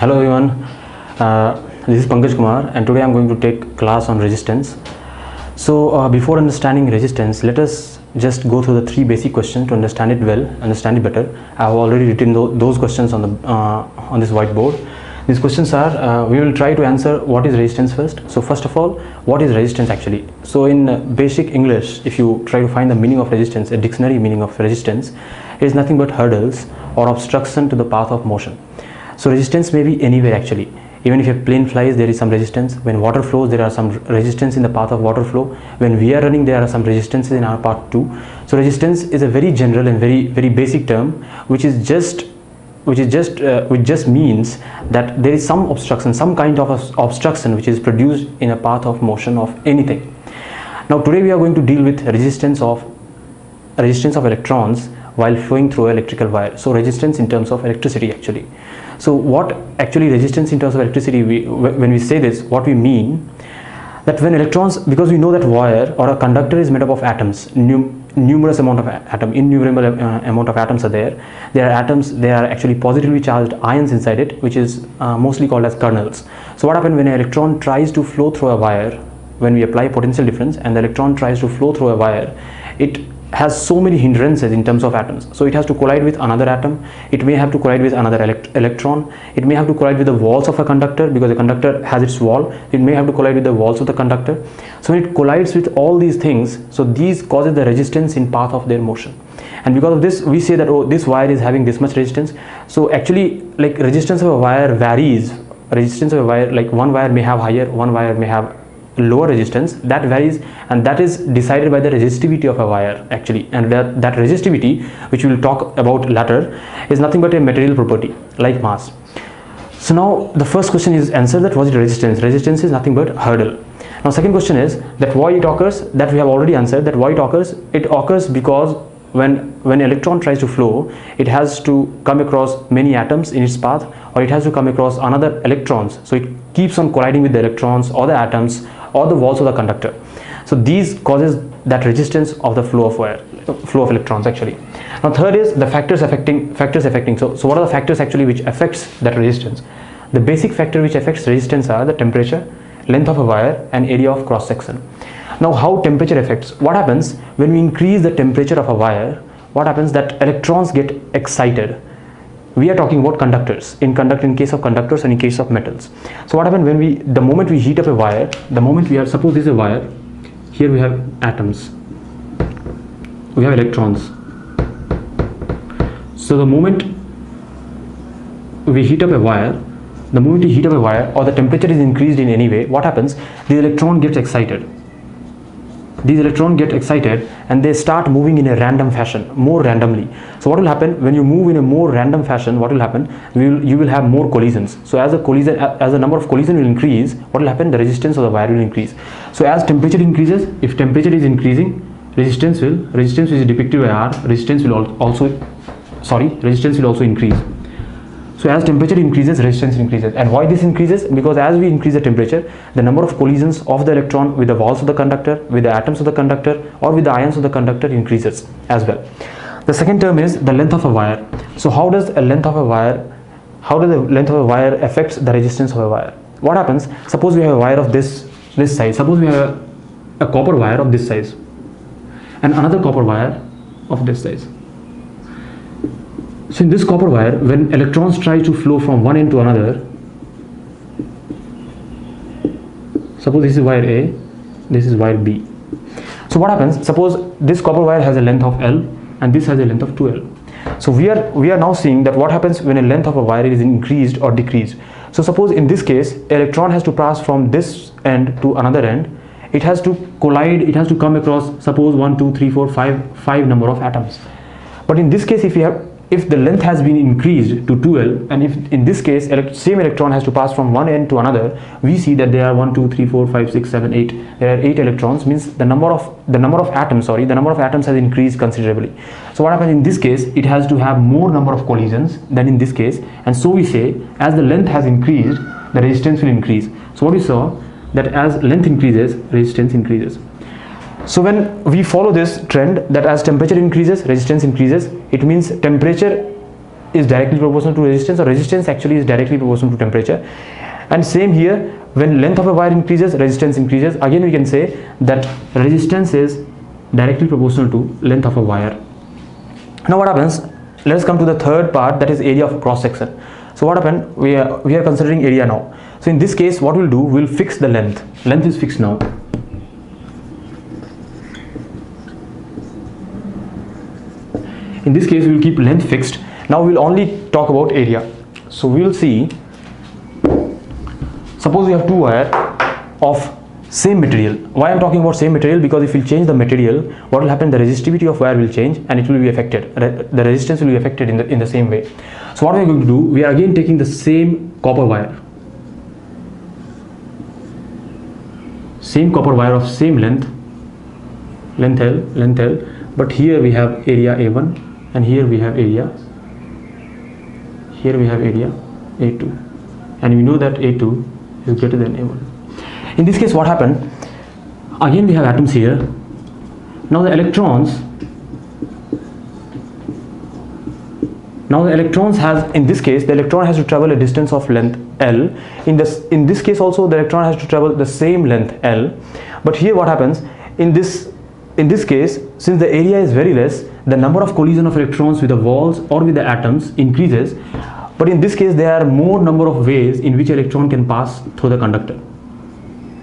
Hello everyone, this is Pankaj Kumar and today I am going to take class on resistance. So before understanding resistance, let us just go through the three basic questions to understand it well, understand it better. I have already written those questions on this whiteboard. These questions are, we will try to answer what is resistance first. So first of all, what is resistance actually? So in basic English, if you try to find the meaning of resistance, a dictionary meaning of resistance, it is nothing but hurdles or obstruction to the path of motion. So resistance may be anywhere actually. Even if a plane flies, there is some resistance. When water flows, there are some resistance in the path of water flow. When we are running, there are some resistances in our path too. So resistance is a very general and very basic term, which just means that there is some obstruction, some kind of obstruction which is produced in a path of motion of anything. Now today we are going to deal with resistance of electrons while flowing through an electrical wire. So resistance in terms of electricity actually. So what actually resistance in terms of electricity, when we say this, what we mean that when electrons, because we know that wire or a conductor is made up of atoms, numerous amount of innumerable amount of atoms are there. There are atoms, they are actually positively charged ions inside it, which is mostly called as kernels. So what happens when an electron tries to flow through a wire, when we apply potential difference and the electron tries to flow through a wire, it has so many hindrances in terms of atoms. So it has to collide with another atom, it may have to collide with another electron, it may have to collide with the walls of a conductor because the conductor has its wall, it may have to collide with the walls of the conductor. So when it collides with all these things, so these causes the resistance in path of their motion. And because of this, we say that, oh, this wire is having this much resistance. So actually, like, resistance of a wire varies. Resistance of a wire, like one wire may have higher, one wire may have lower resistance, that varies, and that is decided by the resistivity of a wire actually. And that resistivity, which we will talk about later, is nothing but a material property like mass. So now the first question is answered, that what is resistance? Resistance is nothing but hurdle. Now second question is that why it occurs, that we have already answered, that why it occurs. It occurs because when electron tries to flow, it has to come across many atoms in its path, or it has to come across another electrons. So it keeps on colliding with the electrons or the atoms or the walls of the conductor. So these causes that resistance of the flow of electrons actually. Now third is the factors affecting. So what are the factors actually which affects that resistance? The basic factor which affects resistance are the temperature, length of a wire, and area of cross section. Now how temperature affects? What happens when we increase the temperature of a wire? What happens that electrons get excited. We are talking about conductors, in case of conductors and in case of metals. So what happens when the moment we heat up a wire, suppose this is a wire, here we have atoms, we have electrons. So the moment we heat up a wire, or the temperature is increased in any way, what happens? The electron gets excited. These electrons get excited and they start moving in a random fashion, more randomly. So what will happen when you move in a more random fashion? What will happen? You will have more collisions. So as the number of collisions will increase, what will happen? The resistance of the wire will increase. So as temperature increases, if temperature is increasing, resistance which is depicted by R, resistance will also increase. So as temperature increases, resistance increases. And why this increases? Because as we increase the temperature, the number of collisions of the electron with the walls of the conductor, with the atoms of the conductor, or with the ions of the conductor increases as well. The second term is the length of a wire. So how does the length of a wire affects the resistance of a wire? What happens? Suppose we have a wire of this size. Suppose we have a copper wire of this size and another copper wire of this size. So in this copper wire, when electrons try to flow from one end to another, suppose this is wire A, this is wire B. So what happens? Suppose this copper wire has a length of L and this has a length of 2L. So we are now seeing that what happens when a length of a wire is increased or decreased. So suppose in this case, electron has to pass from this end to another end. It has to collide, it has to come across, suppose 1, 2, 3, 4, 5 number of atoms. But in this case, if the length has been increased to 2L, and if in this case same electron has to pass from one end to another, we see that there are 1, 2, 3, 4, 5, 6, 7, 8. There are 8 electrons, means the number of atoms has increased considerably. So what happens in this case? It has to have more number of collisions than in this case, and so we say as the length has increased, the resistance will increase. So what we saw, that as length increases, resistance increases. So when we follow this trend that as temperature increases, resistance increases, it means temperature is directly proportional to resistance, or resistance actually is directly proportional to temperature. And same here, when length of a wire increases, resistance increases. Again, we can say that resistance is directly proportional to length of a wire. Now what happens, let us come to the third part, that is area of cross section. So what happened, we are considering area now. So in this case, what we'll do, we'll fix the length. Length is fixed now. In this case, we will keep length fixed. Now we'll only talk about area. So we will see, suppose we have two wires of same material. Why I'm talking about same material? Because if we change the material, what will happen, the resistivity of wire will change and it will be affected. The resistance will be affected in the same way. So what we are going to do, we are again taking the same copper wire. Same copper wire of same length L, but here we have area A1 and here we have area A2, and we know that A2 is greater than A1. In this case, what happened, again we have atoms here. Now the electrons has, in this case, the electron has to travel a distance of length L. In this case also, the electron has to travel the same length L. But here what happens, in this case, since the area is very less, the number of collision of electrons with the walls or with the atoms increases. But in this case, there are more number of ways in which electron can pass through the conductor.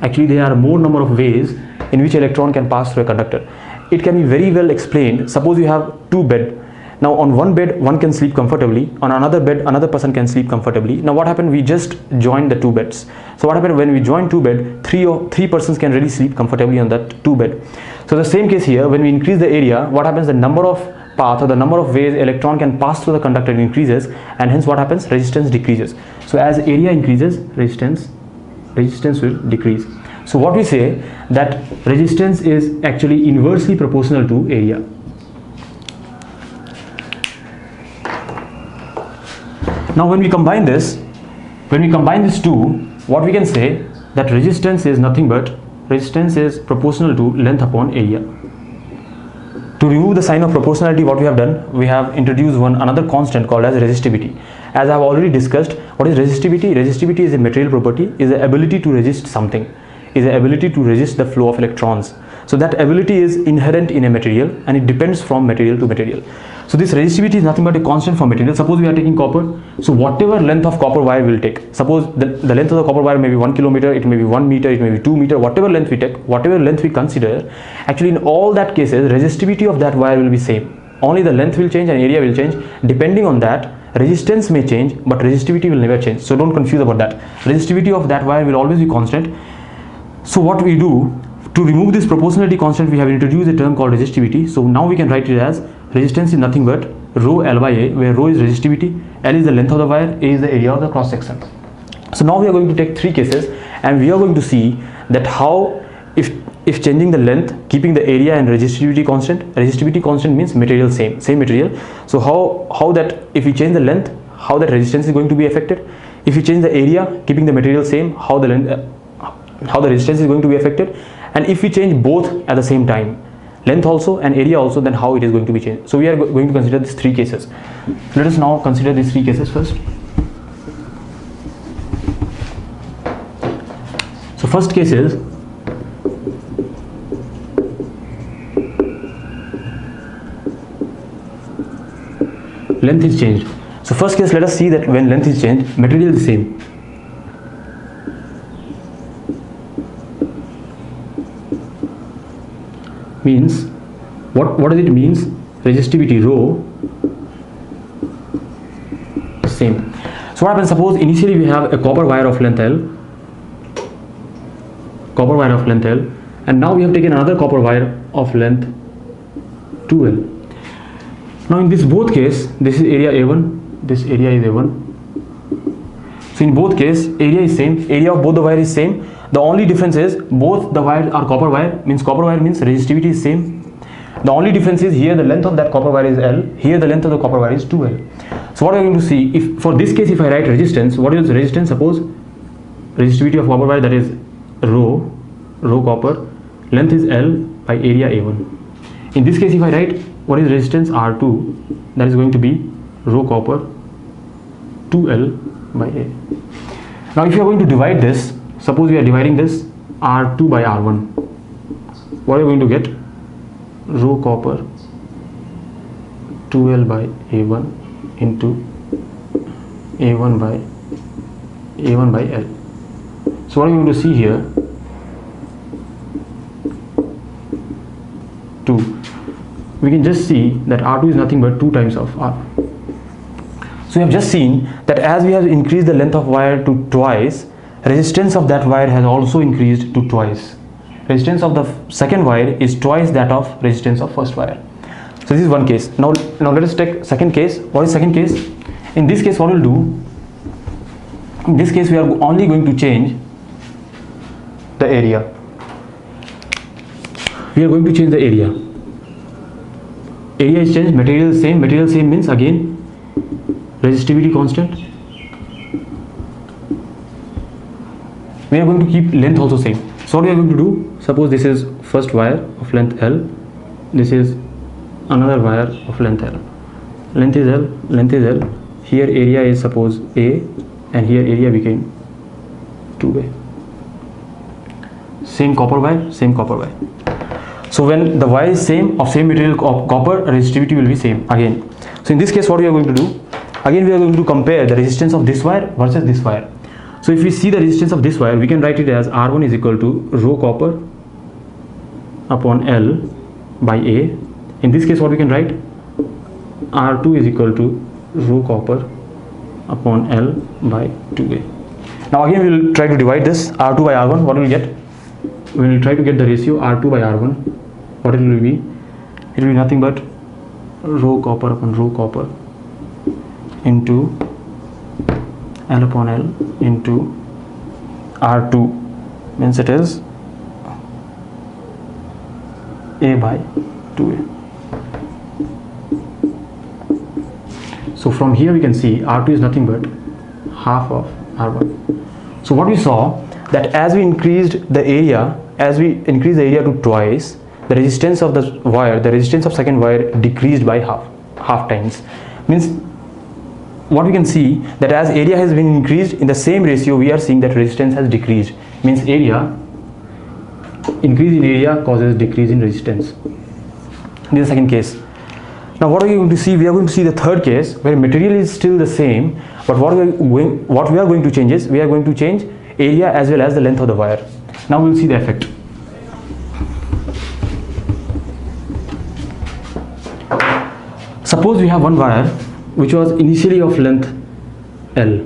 Actually, there are more number of ways in which electron can pass through a conductor. It can be very well explained. Suppose you have two beds. Now on one bed, one can sleep comfortably. On another bed, another person can sleep comfortably. Now what happened, we just joined the two beds. So what happened, when we join two beds, three persons can really sleep comfortably on that two bed. So the same case here, when we increase the area, what happens, the number of paths or the number of ways electron can pass through the conductor increases, and hence what happens, resistance decreases. So as area increases, resistance will decrease. So what we say, that resistance is actually inversely proportional to area. Now when we combine these two, what we can say, that resistance is nothing but, resistance is proportional to length upon area. To remove the sign of proportionality, what we have done, we have introduced another constant called as resistivity. As I have already discussed, what is resistivity? Resistivity is a material property, is the ability to resist something, is the ability to resist the flow of electrons. So that ability is inherent in a material and it depends from material to material. So this resistivity is nothing but a constant for material. Suppose we are taking copper, so whatever length of copper wire we will take, suppose the length of the copper wire may be 1 kilometer, it may be 1 meter, it may be 2 meter, whatever length we take, whatever length we consider, actually in all that cases, resistivity of that wire will be same. Only the length will change and area will change. Depending on that, resistance may change, but resistivity will never change. So don't confuse about that. Resistivity of that wire will always be constant. So what we do, to remove this proportionality constant, we have introduced a term called resistivity. So now we can write it as, resistance is nothing but rho L by A, where rho is resistivity, L is the length of the wire, A is the area of the cross section. So now we are going to take three cases and we are going to see that how, if changing the length, keeping the area and resistivity constant means material same material. So how that, if we change the length, how that resistance is going to be affected. If you change the area, keeping the material same, how the resistance is going to be affected. And if we change both at the same time, length also and area also, then how it is going to be changed. So we are going to consider these three cases. Let us now consider these three cases first. So first case is, length is changed. So first case, let us see that when length is changed, material is same. Means what does it means? Resistivity rho same. So what happens, suppose initially we have a copper wire of length L, and now we have taken another copper wire of length 2L. Now in this both case, this is area A1, this area is A1. So in both case, area is same, area of both the wire is same. The only difference is both the wires are copper wire, means resistivity is same. The only difference is here the length of that copper wire is L, here the length of the copper wire is 2L. So what we are going to see, if for this case if I write resistance, what is resistance? Suppose resistivity of copper wire, that is rho copper, length is L by area A1. In this case if I write what is resistance R2, that is going to be rho copper 2L by A. Now if you are going to divide this, suppose we are dividing this R2 by R1, what are you going to get? Rho copper 2L by A1 into A1 by L. So what are you going to see here? 2. We can just see that R2 is nothing but 2 times of R. So we have just seen that as we have increased the length of wire to twice, resistance of that wire has also increased to twice. Resistance of the second wire is twice that of resistance of first wire. So this is one case. Now let us take second case. What is second case? In this case, what we'll do? In this case, we are only going to change the area. We are going to change the area. Area is changed. Material is same. Material same means again resistivity constant. We are going to keep length also same. So what we are going to do? Suppose this is first wire of length L. This is another wire of length L. Length is L. Length is L. Here area is suppose A, and here area became 2A. Same copper wire. Same copper wire. So when the wire is same of same material of copper, resistivity will be same again. So in this case, what we are going to do? Again, we are going to compare the resistance of this wire versus this wire. So if we see the resistance of this wire, we can write it as R1 is equal to rho copper upon L by A. In this case, what we can write? R2 is equal to rho copper upon L by 2A. Now again, we will try to divide this R2 by R1. What will we get? We will try to get the ratio R2 by R1. What it will be? It will be nothing but rho copper upon rho copper into L upon L into R2, means it is A by 2A. So from here we can see R2 is nothing but half of R1. So what we saw, that as we increased the area, to twice, the resistance of the wire, the resistance of second wire decreased by half times. Means what we can see, that as area has been increased in the same ratio, we are seeing that resistance has decreased. Means area, increase in area causes decrease in resistance. This is the second case. Now what are we going to see? We are going to see the third case where material is still the same, but what we are going to change is, we are going to change area as well as the length of the wire. Now we will see the effect. Suppose we have one wire which was initially of length L.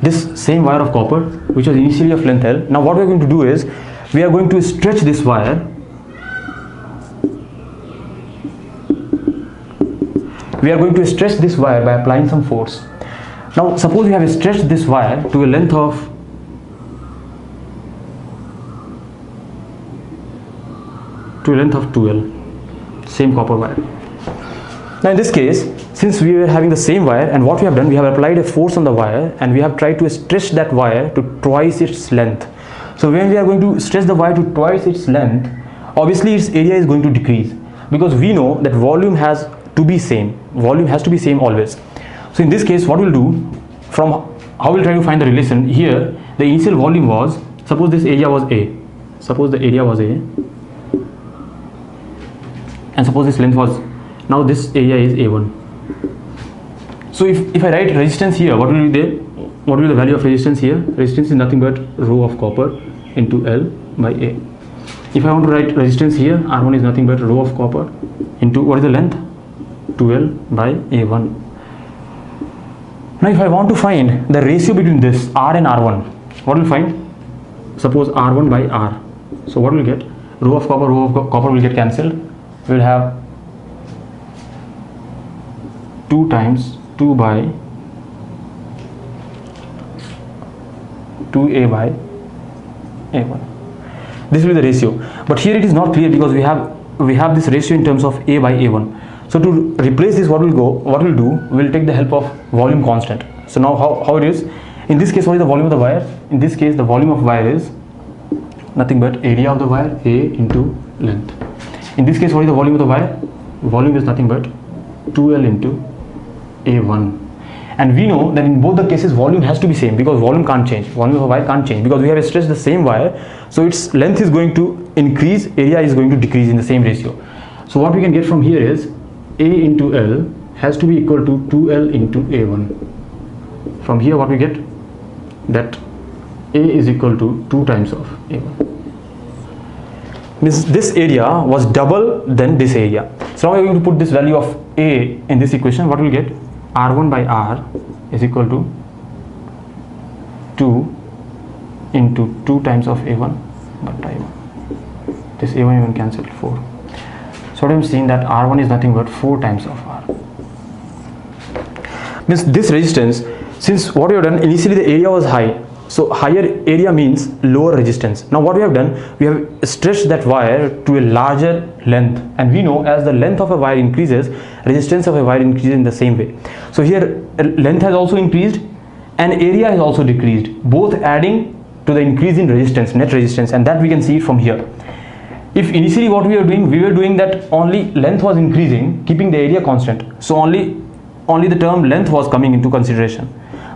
This same wire of copper which was initially of length L. Now what we are going to do is, we are going to stretch this wire. We are going to stretch this wire by applying some force. Now suppose we have stretched this wire to a length of 2L, same copper wire. Now in this case, since we were having the same wire, and what we have done, we have applied a force on the wire and we have tried to stretch that wire to twice its length. So when we are going to stretch the wire to twice its length, obviously its area is going to decrease, because we know that volume has to be same. Volume has to be same always. So in this case, what we'll do, from how we'll try to find the relation here, the initial volume was, suppose this area was A. Suppose the area was A. And suppose this length was, now this area is A1. So if I write resistance here, what will be there? What will be the value of resistance here? Resistance is nothing but rho of copper into L by A. If I want to write resistance here, R1 is nothing but rho of copper into, what is the length? 2L by A1. Now if I want to find the ratio between this R and R1, what will find? Suppose R1 by R. So what will get? Rho of copper will get cancelled. We will have 2 times 2 by 2A by A1. This will be the ratio, but here it is not clear because we have this ratio in terms of A by A1. So to replace this, what we'll do, we'll take the help of volume constant. So now how it is, in this case, what is the volume of the wire? In this case, the volume of wire is nothing but area of the wire, A into length. In this case, what is the volume of the wire? Volume is nothing but 2L into A1. and we know that in both the cases volume has to be same, because volume can't change, volume of a wire can't change, because we have stretched the same wire, so its length is going to increase, area is going to decrease in the same ratio. So what we can get from here is A into L has to be equal to 2L into A1. From here what we get, that A is equal to 2 times of A1. Means this area was double than this area. So now we are going to put this value of A in this equation. What will get? R1 by R is equal to 2 into 2 times of A1 by I1. This A1 even cancelled, 4. So what I am saying that R1 is nothing but 4 times of R. Means this resistance, since what we have done, initially the area was high, so higher area means lower resistance. Now what we have done, we have stretched that wire to a larger length, and we know as the length of a wire increases, resistance of a wire increases in the same way. So here length has also increased and area has also decreased, both adding to the increase in resistance, net resistance, and that we can see it from here. If initially what we were doing that only length was increasing, keeping the area constant, so only the term length was coming into consideration.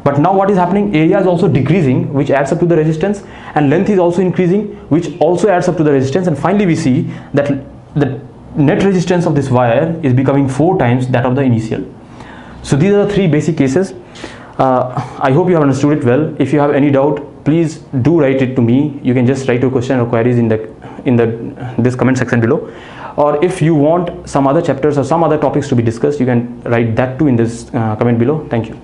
But now what is happening, area is also decreasing, which adds up to the resistance, and length is also increasing, which also adds up to the resistance, and finally we see that the net resistance of this wire is becoming 4 times that of the initial. So these are the 3 basic cases. I hope you have understood it well. If you have any doubt, please do write it to me. You can just write your question or queries in this comment section below, or if you want some other chapters or some other topics to be discussed, you can write that too in this comment below. Thank you.